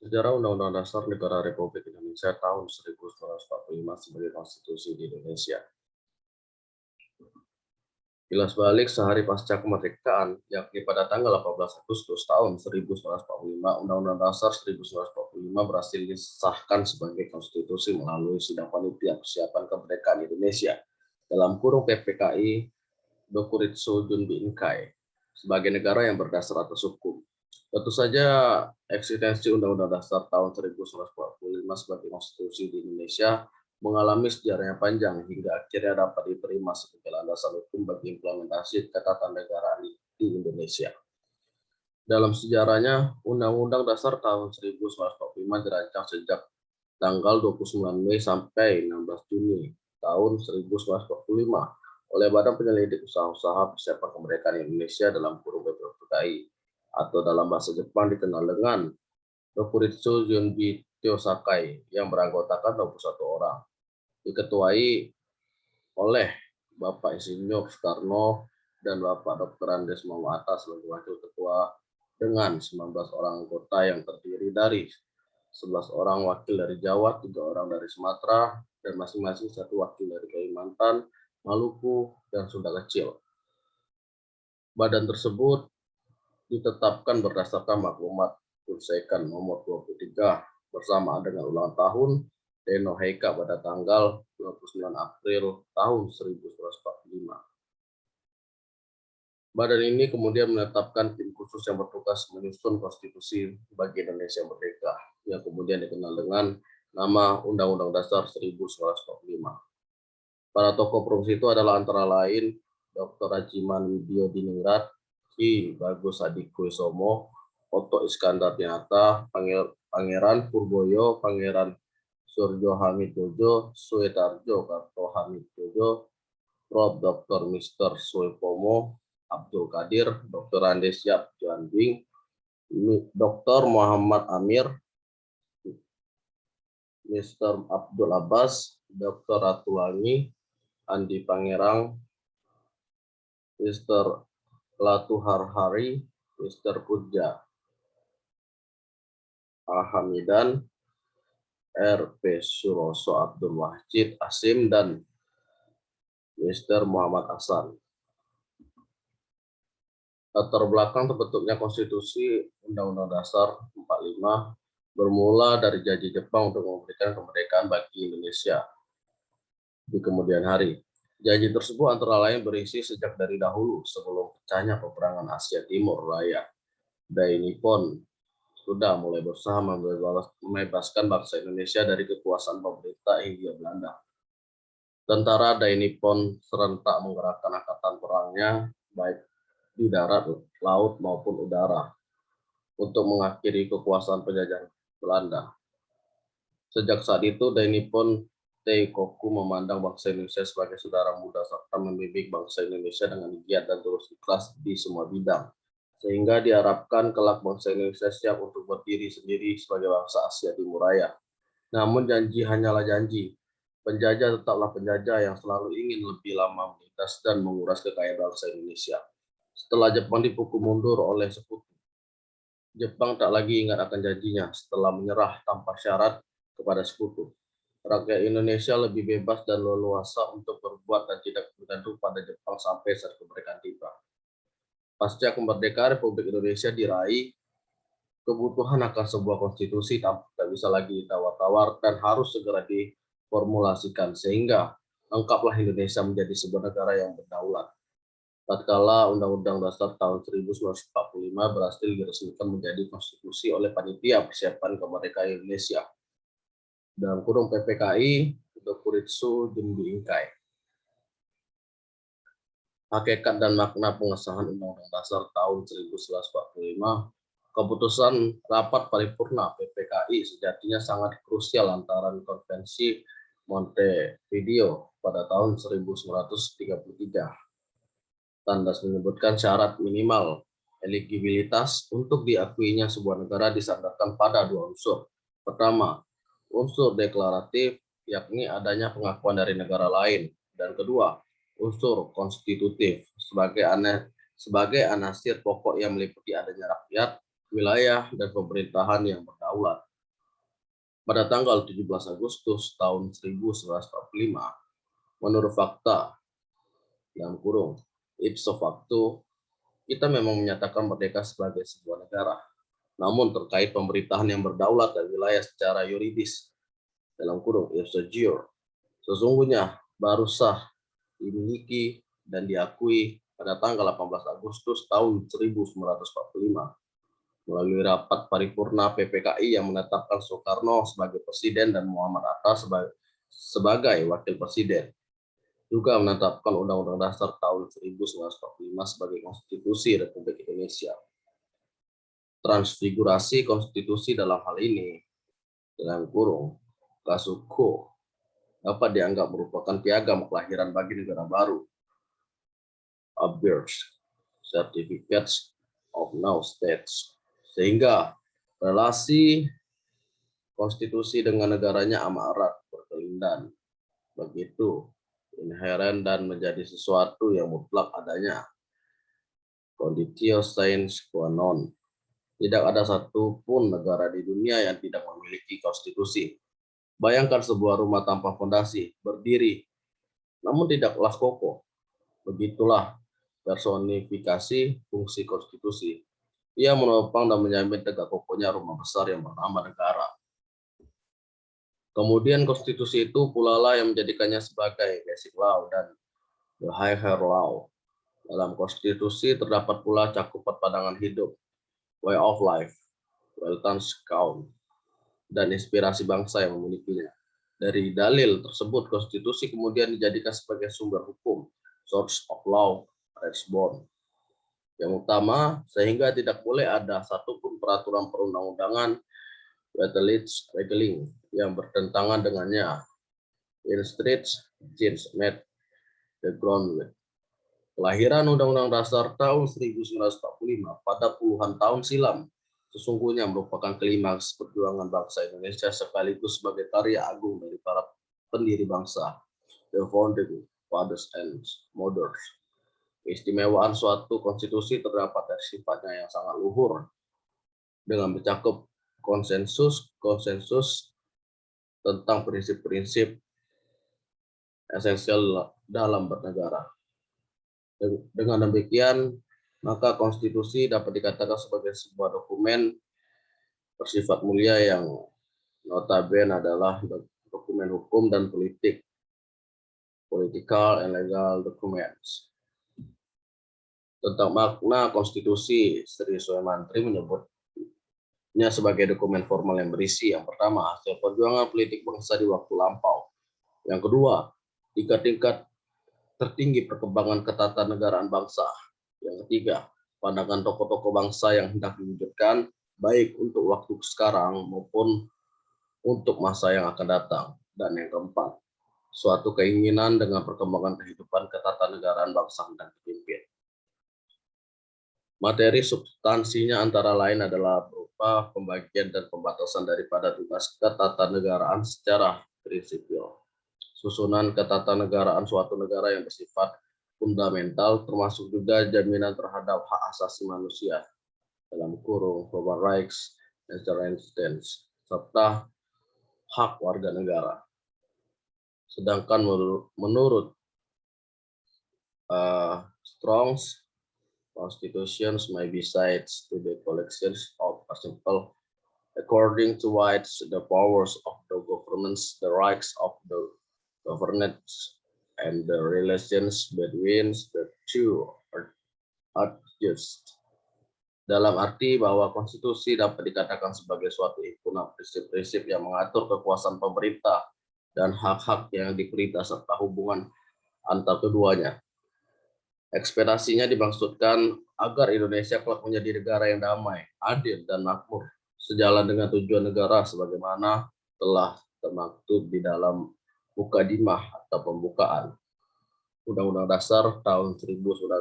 Sejarah Undang-Undang Dasar Negara Republik Indonesia tahun 1945 sebagai konstitusi di Indonesia. Kilas balik sehari pasca kemerdekaan, yakni pada tanggal 18 Agustus tahun 1945, Undang-Undang Dasar 1945 berhasil disahkan sebagai konstitusi melalui sidang panitia persiapan kemerdekaan Indonesia dalam kurung PPKI Dokuritsu Junbi Inkai sebagai negara yang berdasar atas hukum. Tentu saja eksistensi Undang-Undang Dasar tahun 1945 sebagai konstitusi di Indonesia mengalami sejarah yang panjang hingga akhirnya dapat diterima sebagai landasan hukum bagi implementasi ketatanegaraan di Indonesia. Dalam sejarahnya, Undang-Undang Dasar tahun 1945 dirancang sejak tanggal 29 Mei sampai 16 Juni tahun 1945 oleh Badan Penyelidik Usaha-usaha Persiapan Kemerdekaan Indonesia dalam kurung BPUPKI atau dalam bahasa Jepang dikenal dengan Dokuritsu Junbi Tyosakai yang beranggotakan 21 orang. Diketuai oleh Bapak Insinyur Soekarno dan Bapak Dr. Andes Muhammad Atta sebagai wakil ketua dengan 19 orang anggota yang terdiri dari 11 orang wakil dari Jawa, 3 orang dari Sumatera, dan masing-masing satu wakil dari Kalimantan, Maluku, dan Sunda Kecil. Badan tersebut ditetapkan berdasarkan maklumat Kursekan nomor 23 bersama dengan ulang tahun Deno Heika pada tanggal 29 April tahun 1945. Badan ini kemudian menetapkan tim khusus yang bertugas menyusun konstitusi bagi Indonesia Merdeka, yang kemudian dikenal dengan nama Undang-Undang Dasar 1945. Para tokoh perumus itu adalah antara lain Dr. Rajiman Widyodiningrat, Ki Bagus Adikusumo, Oto Iskandar Dinata, Pangeran Purboyo, Pangeran Suryo Hamid Jojo, Suetarjo Karto Hamid Jojo, Prof. Dr. Mr. Suepomo, Abdul Qadir, Dr. Andes Yap Janbing, Dr. Muhammad Amir, Mr. Abdul Abbas, Dr. Ratulangi, Andi Pangerang, Mr. Latuharhari, Mr. Puja Ahamidan, R.P. Suroso Abdul Wahid Asim, dan Mr. Muhammad Hasan. Latar belakang terbentuknya konstitusi Undang-Undang Dasar 45 bermula dari janji Jepang untuk memberikan kemerdekaan bagi Indonesia di kemudian hari. Janji tersebut antara lain berisi sejak dari dahulu sebelum pecahnya peperangan Asia Timur Raya. Dai Nippon sudah mulai berusaha membebaskan bangsa Indonesia dari kekuasaan pemerintah Hindia Belanda. Tentara Dai Nippon serentak menggerakkan angkatan perangnya baik di darat, laut maupun udara untuk mengakhiri kekuasaan penjajah Belanda. Sejak saat itu, Dai Nippon Teikoku memandang bangsa Indonesia sebagai saudara muda serta membimbing bangsa Indonesia dengan giat dan terus ikhlas di semua bidang. Sehingga diharapkan kelak bangsa Indonesia siap untuk berdiri sendiri sebagai bangsa Asia Timur Raya. Namun janji hanyalah janji. Penjajah tetaplah penjajah yang selalu ingin lebih lama melintas dan menguras kekayaan bangsa Indonesia. Setelah Jepang dipukul mundur oleh sekutu, Jepang tak lagi ingat akan janjinya setelah menyerah tanpa syarat kepada sekutu. Rakyat Indonesia lebih bebas dan leluasa untuk berbuat dan tidak bergantung pada Jepang sampai saat kemerdekaan tiba. Pasca kemerdekaan Republik Indonesia diraih, kebutuhan akan sebuah konstitusi tak bisa lagi ditawar-tawar dan harus segera diformulasikan sehingga lengkaplah Indonesia menjadi sebuah negara yang berdaulat. Tatkala Undang-Undang Dasar tahun 1945 berhasil diresmikan menjadi konstitusi oleh Panitia Persiapan Kemerdekaan Indonesia dalam kurung PPKI Dokuritsu Junbi Inkai. Hakikat dan makna pengesahan Undang-Undang Dasar tahun 1945, keputusan rapat paripurna PPKI sejatinya sangat krusial lantaran Konvensi Montevideo pada tahun 1933. Tandas menyebutkan syarat minimal eligibilitas untuk diakuinya sebuah negara disandarkan pada dua unsur. Pertama, unsur deklaratif, yakni adanya pengakuan dari negara lain. Dan kedua, unsur konstitutif sebagai anasir pokok yang meliputi adanya rakyat, wilayah, dan pemerintahan yang berdaulat. Pada tanggal 17 Agustus tahun 1945, menurut fakta, dalam kurung, ipso facto, kita memang menyatakan merdeka sebagai sebuah negara. Namun terkait pemerintahan yang berdaulat dan wilayah secara yuridis, dalam kurung ipso jure, sesungguhnya baru sah dimiliki dan diakui pada tanggal 18 Agustus tahun 1945 melalui rapat paripurna PPKI yang menetapkan Soekarno sebagai presiden dan Muhammad Hatta sebagai wakil presiden. Juga menetapkan Undang-Undang Dasar tahun 1945 sebagai konstitusi Republik Indonesia. Transfigurasi konstitusi dalam hal ini, dalam kurung, Kasuko, dapat dianggap merupakan piagam kelahiran bagi negara baru. Birth certificates of now states. Sehingga relasi konstitusi dengan negaranya amat erat berkelindan. Begitu inheren dan menjadi sesuatu yang mutlak adanya. Conditio sine qua non. Tidak ada satupun negara di dunia yang tidak memiliki konstitusi. Bayangkan sebuah rumah tanpa fondasi, berdiri, namun tidaklah kokoh. Begitulah personifikasi fungsi konstitusi. Ia menopang dan menjamin tegak kokohnya rumah besar yang bernama negara. Kemudian konstitusi itu pula lah yang menjadikannya sebagai basic law dan the higher law. Dalam konstitusi terdapat pula cakupan pandangan hidup, way of life, Weltanschauung, dan inspirasi bangsa yang memilikinya. Dari dalil tersebut, konstitusi kemudian dijadikan sebagai sumber hukum, source of law, Rechtsbond, yang utama, sehingga tidak boleh ada satupun peraturan perundang-undangan regeling yang bertentangan dengannya. In streets, change made the ground. Kelahiran Undang-Undang Dasar tahun 1945 pada puluhan tahun silam sesungguhnya merupakan klimaks perjuangan bangsa Indonesia sekaligus sebagai karya agung dari para pendiri bangsa, the founding fathers and mothers. Keistimewaan suatu konstitusi terdapat dari sifatnya yang sangat luhur dengan mencakup konsensus tentang prinsip-prinsip esensial dalam bernegara. Dengan demikian, maka konstitusi dapat dikatakan sebagai sebuah dokumen bersifat mulia yang notabene adalah dokumen hukum dan politik, political and legal documents. Tentang makna konstitusi, Sri Soemantri menyebutnya sebagai dokumen formal yang berisi yang pertama, hasil perjuangan politik bangsa di waktu lampau. Yang kedua, tingkat tertinggi perkembangan ketatanegaraan bangsa. Yang ketiga, pandangan tokoh-tokoh bangsa yang hendak diwujudkan baik untuk waktu sekarang maupun untuk masa yang akan datang. Dan yang keempat, suatu keinginan dengan perkembangan kehidupan ketatanegaraan bangsa hendak dipimpin. Materi substansinya antara lain adalah berupa pembagian dan pembatasan daripada tugas ketatanegaraan secara prinsipil. Susunan ketatanegaraan suatu negara yang bersifat fundamental termasuk juga jaminan terhadap hak asasi manusia dalam kurung human rights and serta hak warga negara. Sedangkan menurut Strong's, constitutions may be cited to the collections of principles according to which the powers of the governments, the rights of the governance, and the relations between the two are just. Dalam arti bahwa konstitusi dapat dikatakan sebagai suatu himpunan prinsip-prinsip yang mengatur kekuasaan pemerintah dan hak-hak yang diperintah serta hubungan antar keduanya. Ekspektasinya dimaksudkan agar Indonesia kelak menjadi negara yang damai, adil, dan makmur, sejalan dengan tujuan negara sebagaimana telah termaktub di dalam Mukadimah atau pembukaan Undang-Undang Dasar tahun 1945.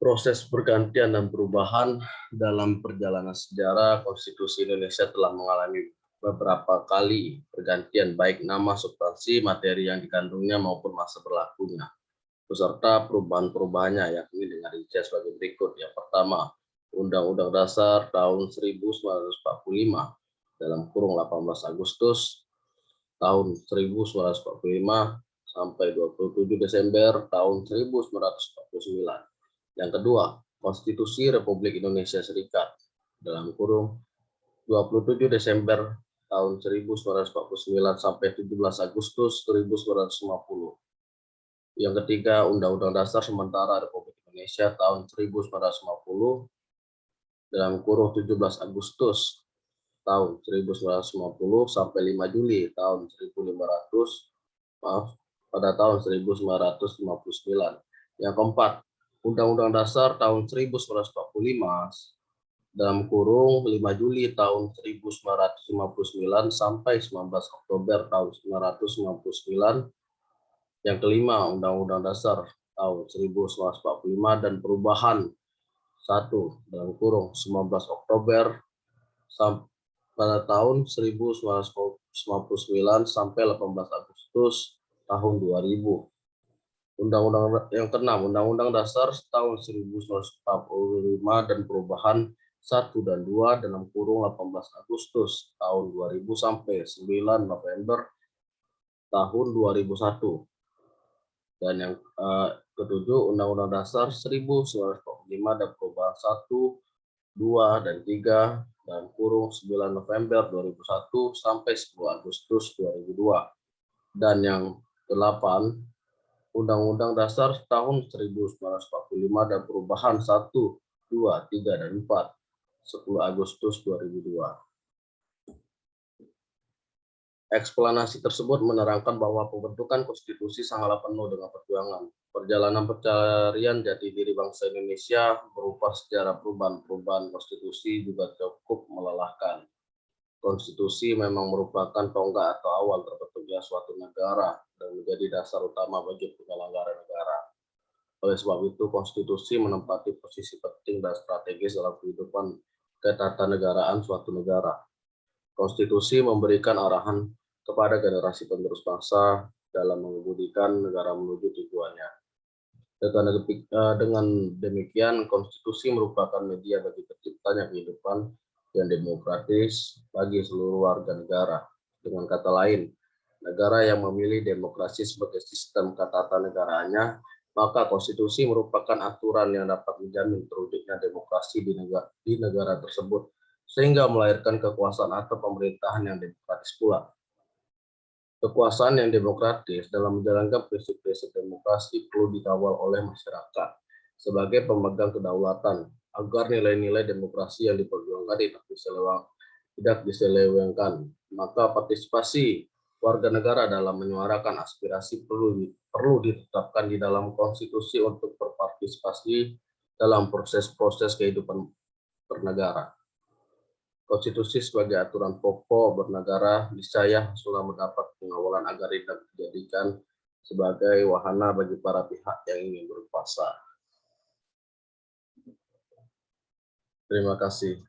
Proses pergantian dan perubahan dalam perjalanan sejarah konstitusi Indonesia telah mengalami beberapa kali pergantian baik nama, substansi, materi yang dikandungnya maupun masa berlakunya, beserta perubahan-perubahannya yakni dengan rincian sebagai berikut. Yang pertama, Undang-Undang Dasar tahun 1945 dalam kurung 18 Agustus tahun 1945 sampai 27 Desember tahun 1949. Yang kedua, Konstitusi Republik Indonesia Serikat dalam kurung 27 Desember tahun 1949 sampai 17 Agustus 1950. Yang ketiga, Undang-Undang Dasar Sementara Republik Indonesia tahun 1950 dalam kurung 17 Agustus tahun 1950 sampai 5 Juli tahun 1500, pada tahun 1959. Yang keempat, Undang-Undang Dasar tahun 1945 dalam kurung 5 Juli tahun 1959 sampai 19 Oktober tahun 1959. Yang kelima, Undang-Undang Dasar tahun 1945 dan perubahan 1 dalam kurung 19 Oktober pada tahun 1999 sampai 18 Agustus tahun 2000. Undang-undang yang keenam, Undang-Undang Dasar tahun 1945 dan perubahan 1 dan 2 dalam kurung 18 Agustus tahun 2000 sampai 9 November tahun 2001. Dan yang ketujuh, Undang-Undang Dasar 1945 dan perubahan 1, 2, dan 3 dalam kurung 9 November 2001 sampai 10 Agustus 2002. Dan yang ke-8, Undang-Undang Dasar tahun 1945 dan perubahan 1, 2, 3, dan 4, 10 Agustus 2002. Eksplanasi tersebut menerangkan bahwa pembentukan konstitusi sangatlah penuh dengan perjuangan. Perjalanan pencarian jati diri bangsa Indonesia berupa sejarah perubahan konstitusi juga cukup melelahkan. Konstitusi memang merupakan tonggak atau awal terbentuknya suatu negara dan menjadi dasar utama bagi penyelenggaraan negara. Oleh sebab itu, konstitusi menempati posisi penting dan strategis dalam kehidupan ketatanegaraan suatu negara. Konstitusi memberikan arahan kepada generasi penerus bangsa dalam mengemudikan negara menuju tujuannya. Dengan demikian, konstitusi merupakan media bagi terciptanya kehidupan yang demokratis bagi seluruh warga negara. Dengan kata lain, negara yang memilih demokrasi sebagai sistem ketatanegaranya, maka konstitusi merupakan aturan yang dapat menjamin terwujudnya demokrasi di negara tersebut, sehingga melahirkan kekuasaan atau pemerintahan yang demokratis pula. Kekuasaan yang demokratis dalam menjalankan prinsip-prinsip demokrasi perlu dikawal oleh masyarakat sebagai pemegang kedaulatan agar nilai-nilai demokrasi yang diperjuangkan tidak diselewengkan. Maka partisipasi warga negara dalam menyuarakan aspirasi perlu ditetapkan di dalam konstitusi untuk berpartisipasi dalam proses-proses kehidupan bernegara. Konstitusi sebagai aturan pokok bernegara niscaya sudah mendapat pengawalan agar tidak dijadikan sebagai wahana bagi para pihak yang ingin berkuasa. Terima kasih.